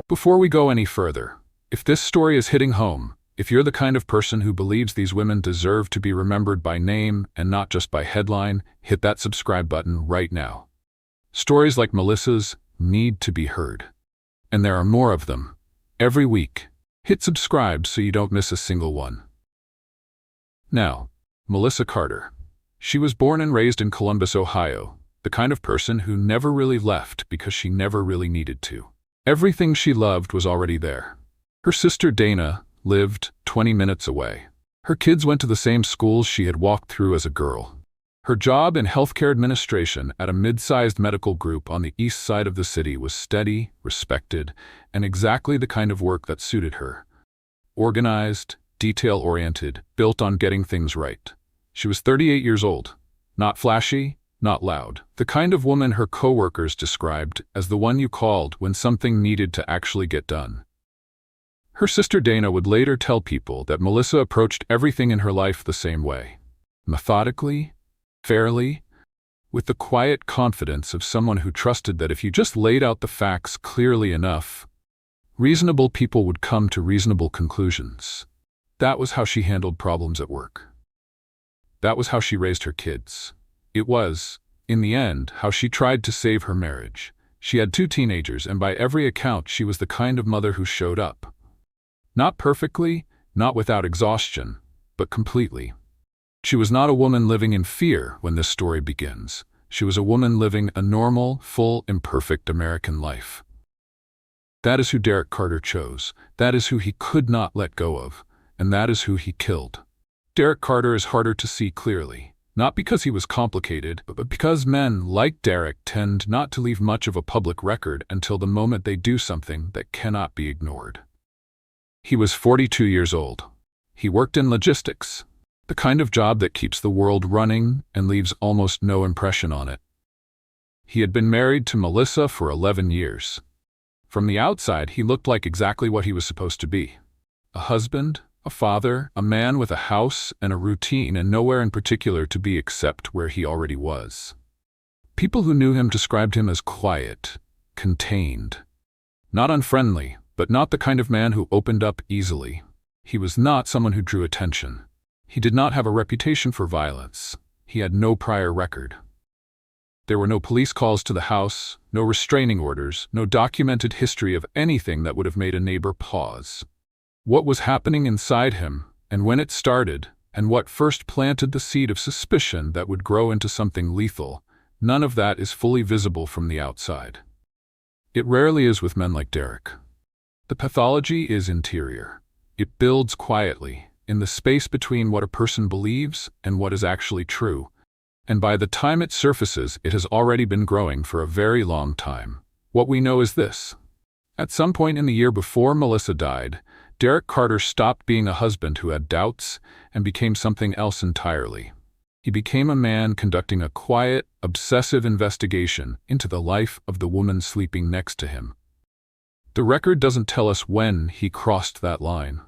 Before we go any further, if this story is hitting home, if you're the kind of person who believes these women deserve to be remembered by name and not just by headline, hit that subscribe button right now. Stories like Melissa's need to be heard. And there are more of them. Every week. Hit subscribe so you don't miss a single one. Now, Melissa Carter. She was born and raised in Columbus, Ohio, the kind of person who never really left because she never really needed to. Everything she loved was already there. Her sister Dana lived 20 minutes away. Her kids went to the same schools she had walked through as a girl. Her job in healthcare administration at a mid-sized medical group on the east side of the city was steady, respected, and exactly the kind of work that suited her. Organized, detail-oriented, built on getting things right. She was 38 years old. Not flashy, not loud. The kind of woman her coworkers described as the one you called when something needed to actually get done. Her sister Dana would later tell people that Melissa approached everything in her life the same way. Methodically, fairly, with the quiet confidence of someone who trusted that if you just laid out the facts clearly enough, reasonable people would come to reasonable conclusions. That was how she handled problems at work. That was how she raised her kids. It was, in the end, how she tried to save her marriage. She had 2 teenagers, and by every account, she was the kind of mother who showed up. Not perfectly, not without exhaustion, but completely. She was not a woman living in fear when this story begins. She was a woman living a normal, full, imperfect American life. That is who Derek Carter chose. That is who he could not let go of. And that is who he killed. Derek Carter is harder to see clearly. Not because he was complicated, but because men like Derek tend not to leave much of a public record until the moment they do something that cannot be ignored. He was 42 years old. He worked in logistics, the kind of job that keeps the world running and leaves almost no impression on it. He had been married to Melissa for 11 years. From the outside, he looked like exactly what he was supposed to be. A husband, a father, a man with a house and a routine, and nowhere in particular to be except where he already was. People who knew him described him as quiet, contained, not unfriendly, but not the kind of man who opened up easily. He was not someone who drew attention. He did not have a reputation for violence. He had no prior record. There were no police calls to the house, no restraining orders, no documented history of anything that would have made a neighbor pause. What was happening inside him, and when it started, and what first planted the seed of suspicion that would grow into something lethal, none of that is fully visible from the outside. It rarely is with men like Derek. The pathology is interior. It builds quietly, in the space between what a person believes and what is actually true. And by the time it surfaces, it has already been growing for a very long time. What we know is this. At some point in the year before Melissa died, Derek Carter stopped being a husband who had doubts and became something else entirely. He became a man conducting a quiet, obsessive investigation into the life of the woman sleeping next to him. The record doesn't tell us when he crossed that line.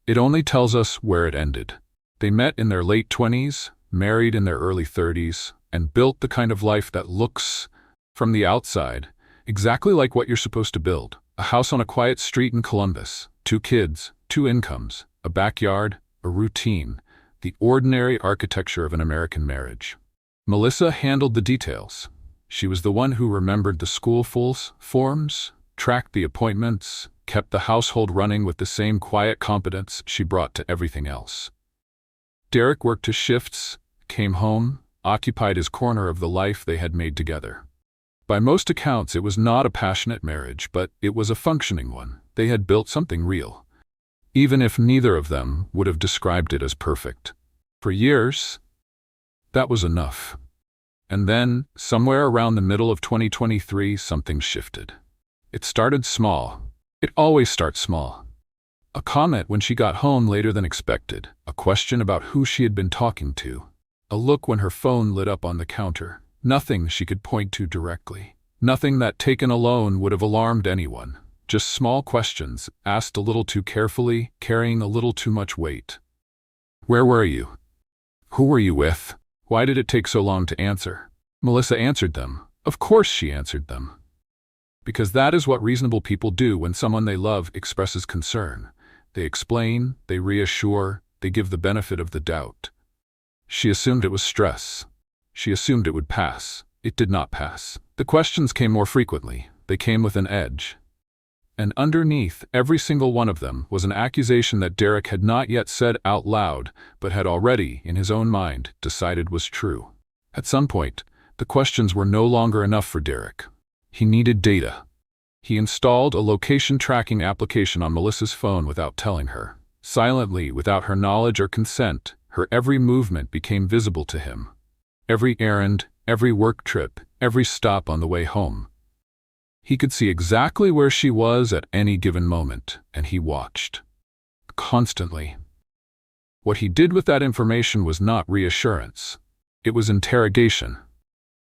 It only tells us where it ended. They met in their late 20s, married in their early 30s, and built the kind of life that looks, from the outside, exactly like what you're supposed to build. A house on a quiet street in Columbus, 2 kids, 2 incomes, a backyard, a routine, the ordinary architecture of an American marriage. Melissa handled the details. She was the one who remembered the school forms, tracked the appointments, kept the household running with the same quiet competence she brought to everything else. Derek worked his shifts, came home, occupied his corner of the life they had made together. By most accounts, it was not a passionate marriage, but it was a functioning one. They had built something real, even if neither of them would have described it as perfect. For years, that was enough. And then, somewhere around the middle of 2023, something shifted. It started small. It always starts small. A comment when she got home later than expected, a question about who she had been talking to, a look when her phone lit up on the counter. Nothing she could point to directly. Nothing that taken alone would have alarmed anyone. Just small questions, asked a little too carefully, carrying a little too much weight. Where were you? Who were you with? Why did it take so long to answer? Melissa answered them. Of course she answered them. Because that is what reasonable people do when someone they love expresses concern. They explain, they reassure, they give the benefit of the doubt. She assumed it was stress. She assumed it would pass. It did not pass. The questions came more frequently. They came with an edge. And underneath every single one of them was an accusation that Derek had not yet said out loud, but had already, in his own mind, decided was true. At some point, the questions were no longer enough for Derek. He needed data. He installed a location tracking application on Melissa's phone without telling her. Silently, without her knowledge or consent, her every movement became visible to him. Every errand, every work trip, every stop on the way home. He could see exactly where she was at any given moment, and he watched. Constantly. What he did with that information was not reassurance. It was interrogation.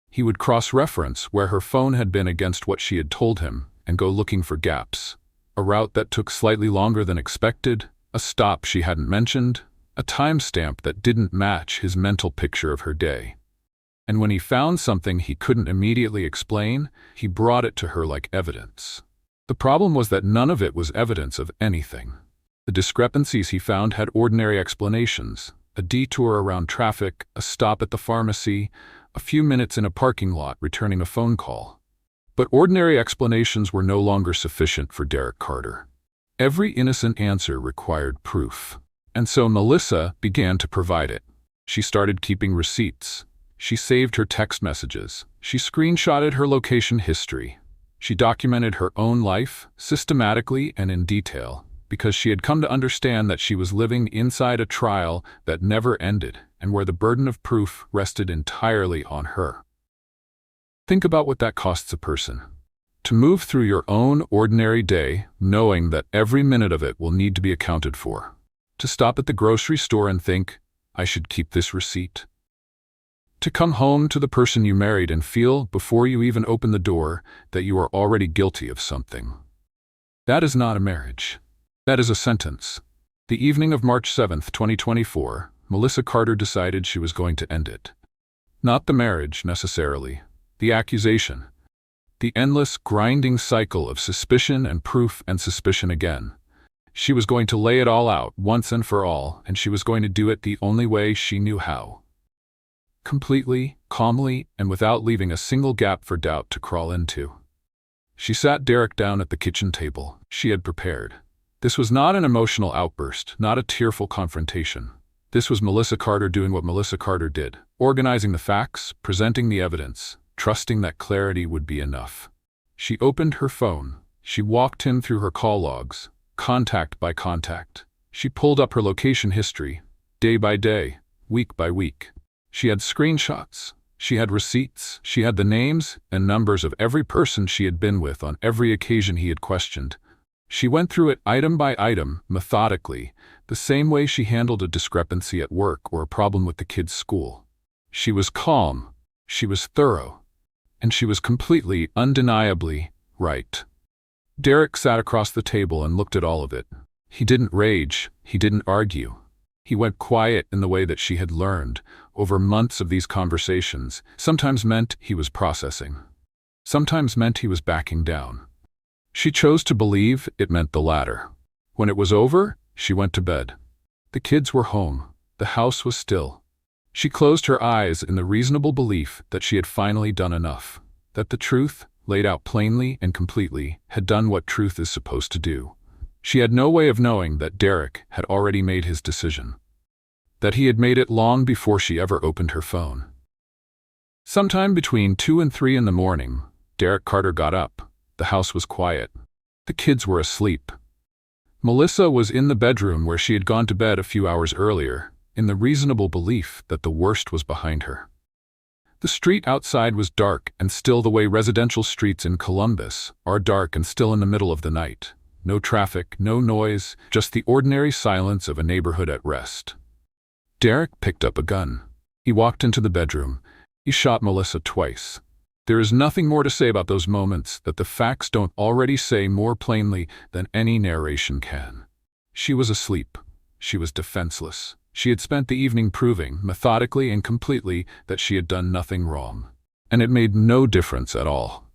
He would cross-reference where her phone had been against what she had told him and go looking for gaps. A route that took slightly longer than expected, a stop she hadn't mentioned, a timestamp that didn't match his mental picture of her day. And when he found something he couldn't immediately explain, he brought it to her like evidence. The problem was that none of it was evidence of anything. The discrepancies he found had ordinary explanations: a detour around traffic, a stop at the pharmacy, a few minutes in a parking lot returning a phone call. But ordinary explanations were no longer sufficient for Derek Carter. Every innocent answer required proof. And so Melissa began to provide it. She started keeping receipts. She saved her text messages. She screenshotted her location history. She documented her own life, systematically and in detail, because she had come to understand that she was living inside a trial that never ended and where the burden of proof rested entirely on her. Think about what that costs a person. To move through your own ordinary day, knowing that every minute of it will need to be accounted for. To stop at the grocery store and think, I should keep this receipt. To come home to the person you married and feel, before you even open the door, that you are already guilty of something. That is not a marriage. That is a sentence. The evening of March 7th, 2024, Melissa Carter decided she was going to end it. Not the marriage, necessarily. The accusation. The endless, grinding cycle of suspicion and proof and suspicion again. She was going to lay it all out, once and for all, and she was going to do it the only way she knew how. Completely, calmly, and without leaving a single gap for doubt to crawl into. She sat Derek down at the kitchen table. She had prepared. This was not an emotional outburst, not a tearful confrontation. This was Melissa Carter doing what Melissa Carter did, organizing the facts, presenting the evidence, trusting that clarity would be enough. She opened her phone. She walked him through her call logs, contact by contact. She pulled up her location history, day by day, week by week. She had screenshots, she had receipts, she had the names and numbers of every person she had been with on every occasion he had questioned. She went through it item by item, methodically, the same way she handled a discrepancy at work or a problem with the kids' school. She was calm, she was thorough, and she was completely, undeniably right. Derek sat across the table and looked at all of it. He didn't rage, he didn't argue. He went quiet in the way that she had learned, over months of these conversations, sometimes meant he was processing. Sometimes meant he was backing down. She chose to believe it meant the latter. When it was over, she went to bed. The kids were home. The house was still. She closed her eyes in the reasonable belief that she had finally done enough, that the truth, laid out plainly and completely, had done what truth is supposed to do. She had no way of knowing that Derek had already made his decision, that he had made it long before she ever opened her phone. Sometime between 2 and 3 in the morning, Derek Carter got up. The house was quiet. The kids were asleep. Melissa was in the bedroom where she had gone to bed a few hours earlier, in the reasonable belief that the worst was behind her. The street outside was dark and still, the way residential streets in Columbus are dark and still in the middle of the night. No traffic, no noise, just the ordinary silence of a neighborhood at rest. Derek picked up a gun. He walked into the bedroom. He shot Melissa twice. There is nothing more to say about those moments that the facts don't already say more plainly than any narration can. She was asleep. She was defenseless. She had spent the evening proving, methodically and completely, that she had done nothing wrong. And it made no difference at all.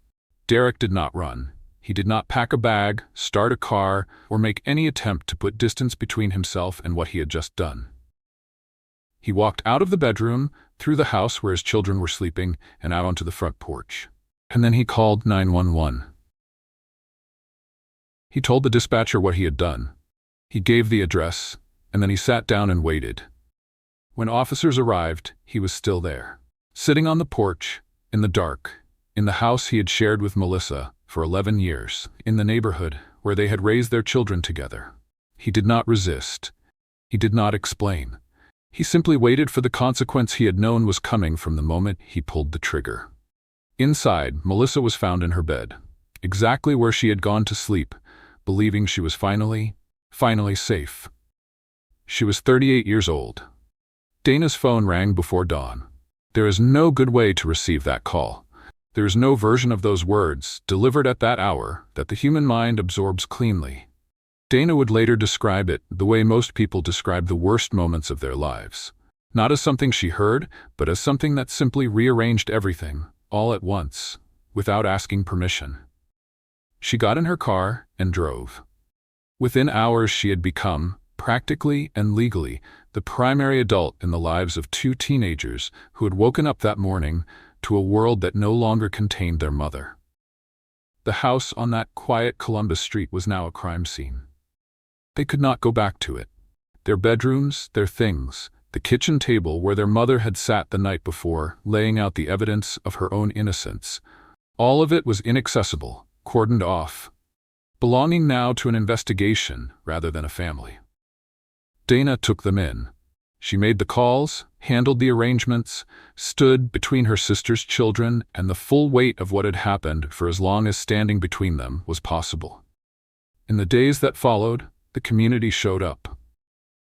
Derek did not run. He did not pack a bag, start a car, or make any attempt to put distance between himself and what he had just done. He walked out of the bedroom, through the house where his children were sleeping, and out onto the front porch. And then he called 911. He told the dispatcher what he had done. He gave the address, and then he sat down and waited. When officers arrived, he was still there, sitting on the porch, in the dark, in the house he had shared with Melissa for 11 years, in the neighborhood where they had raised their children together. He did not resist. He did not explain. He simply waited for the consequence he had known was coming from the moment he pulled the trigger. Inside, Melissa was found in her bed, exactly where she had gone to sleep, believing she was finally safe. She was 38 years old. Dana's phone rang before dawn. There is no good way to receive that call. There is no version of those words, delivered at that hour, that the human mind absorbs cleanly. Dana would later describe it the way most people describe the worst moments of their lives. Not as something she heard, but as something that simply rearranged everything, all at once, without asking permission. She got in her car and drove. Within hours she had become, practically and legally, the primary adult in the lives of two teenagers who had woken up that morning to a world that no longer contained their mother. The house on that quiet Columbus street was now a crime scene. They could not go back to it. Their bedrooms, their things, the kitchen table where their mother had sat the night before, laying out the evidence of her own innocence. All of it was inaccessible, cordoned off, belonging now to an investigation rather than a family. Dana took them in. She made the calls, handled the arrangements, stood between her sister's children and the full weight of what had happened for as long as standing between them was possible. In the days that followed, the community showed up.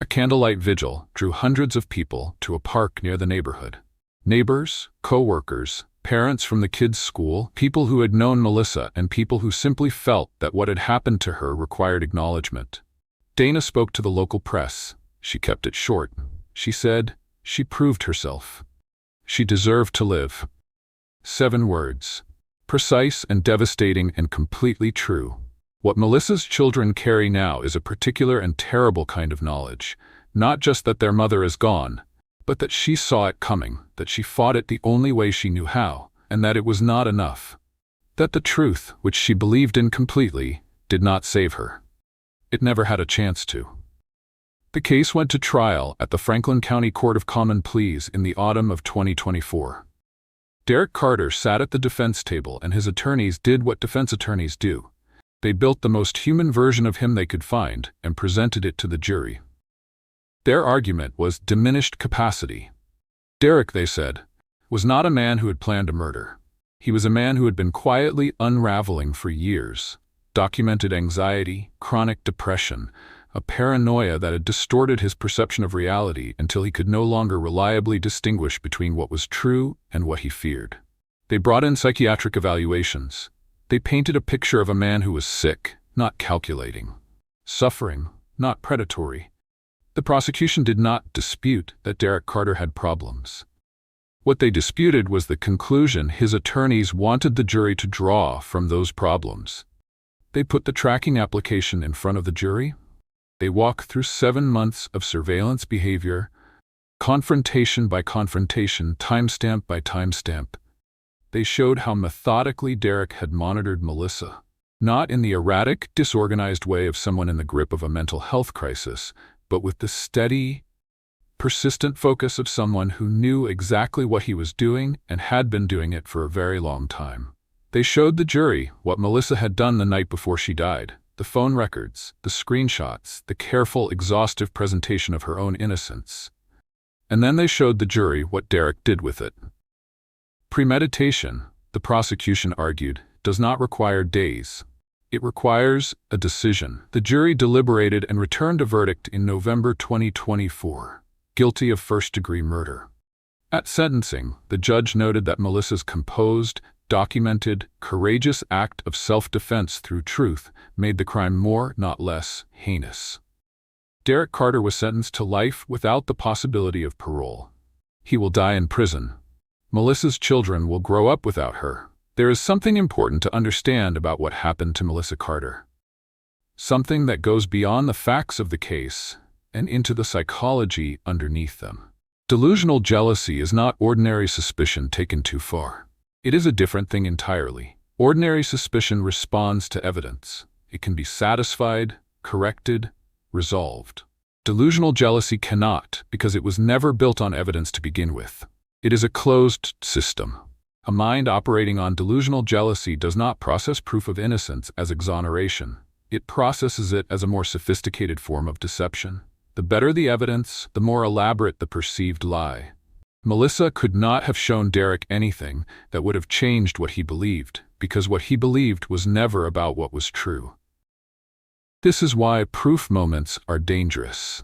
A candlelight vigil drew hundreds of people to a park near the neighborhood. Neighbors, co-workers, parents from the kids' school, people who had known Melissa, and people who simply felt that what had happened to her required acknowledgement. Dana spoke to the local press. She kept it short. She said, she proved herself. She deserved to live. 7 words. Precise and devastating and completely true. What Melissa's children carry now is a particular and terrible kind of knowledge. Not just that their mother is gone, but that she saw it coming, that she fought it the only way she knew how, and that it was not enough. That the truth, which she believed in completely, did not save her. It never had a chance to. The case went to trial at the Franklin County Court of Common Pleas in the autumn of 2024. Derek Carter sat at the defense table and his attorneys did what defense attorneys do. They built the most human version of him they could find and presented it to the jury. Their argument was diminished capacity. Derek, they said, was not a man who had planned a murder. He was a man who had been quietly unraveling for years. Documented anxiety, chronic depression, a paranoia that had distorted his perception of reality until he could no longer reliably distinguish between what was true and what he feared. They brought in psychiatric evaluations. They painted a picture of a man who was sick, not calculating, suffering, not predatory. The prosecution did not dispute that Derek Carter had problems. What they disputed was the conclusion his attorneys wanted the jury to draw from those problems. They put the tracking application in front of the jury. They walked through 7 months of surveillance behavior, confrontation by confrontation, timestamp by timestamp. They showed how methodically Derek had monitored Melissa, not in the erratic, disorganized way of someone in the grip of a mental health crisis, but with the steady, persistent focus of someone who knew exactly what he was doing and had been doing it for a very long time. They showed the jury what Melissa had done the night before she died, the phone records, the screenshots, the careful, exhaustive presentation of her own innocence. And then they showed the jury what Derek did with it. Premeditation, the prosecution argued, does not require days. It requires a decision. The jury deliberated and returned a verdict in November 2024, guilty of first-degree murder. At sentencing, the judge noted that Melissa's composed, documented, courageous act of self-defense through truth made the crime more, not less, heinous. Derek Carter was sentenced to life without the possibility of parole. He will die in prison. Melissa's children will grow up without her, There is something important to understand about what happened to Melissa Carter. Something that goes beyond the facts of the case and into the psychology underneath them. Delusional jealousy is not ordinary suspicion taken too far. It is a different thing entirely. Ordinary suspicion responds to evidence. It can be satisfied, corrected, resolved. Delusional jealousy cannot, because it was never built on evidence to begin with. It is a closed system. A mind operating on delusional jealousy does not process proof of innocence as exoneration. It processes it as a more sophisticated form of deception. The better the evidence, the more elaborate the perceived lie. Melissa could not have shown Derek anything that would have changed what he believed, because what he believed was never about what was true. This is why proof moments are dangerous.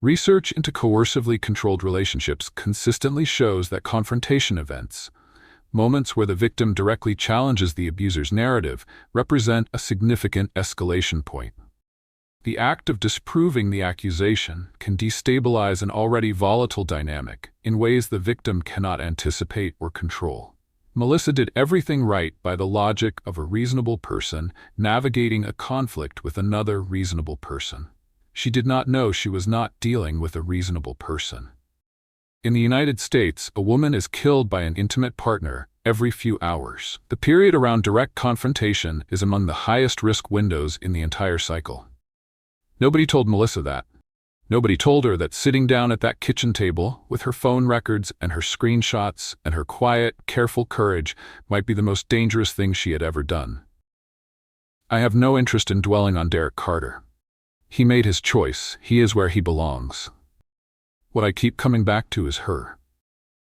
Research into coercively controlled relationships consistently shows that confrontation events, moments where the victim directly challenges the abuser's narrative, represent a significant escalation point. The act of disproving the accusation can destabilize an already volatile dynamic in ways the victim cannot anticipate or control. Melissa did everything right by the logic of a reasonable person navigating a conflict with another reasonable person. She did not know she was not dealing with a reasonable person. In the United States, a woman is killed by an intimate partner every few hours. The period around direct confrontation is among the highest risk windows in the entire cycle. Nobody told Melissa that. Nobody told her that sitting down at that kitchen table with her phone records and her screenshots and her quiet, careful courage might be the most dangerous thing she had ever done. I have no interest in dwelling on Derek Carter. He made his choice. He is where he belongs. What I keep coming back to is her.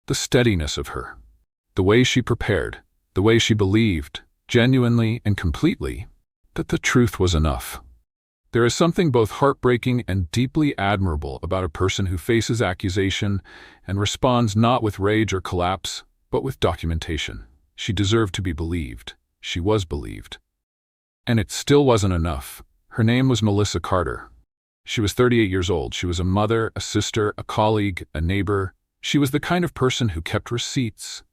The steadiness of her. The way she prepared. The way she believed, genuinely and completely, that the truth was enough. There is something both heartbreaking and deeply admirable about a person who faces accusation and responds not with rage or collapse, but with documentation. She deserved to be believed. She was believed. And it still wasn't enough. Her name was Melissa Carter. She was 38 years old. She was a mother, a sister, a colleague, a neighbor. She was the kind of person who kept receipts.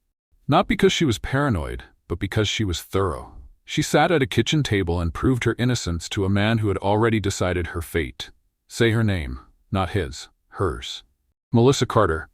Not because she was paranoid, but because she was thorough. She sat at a kitchen table and proved her innocence to a man who had already decided her fate. Say her name, not his, hers. Melissa Carter,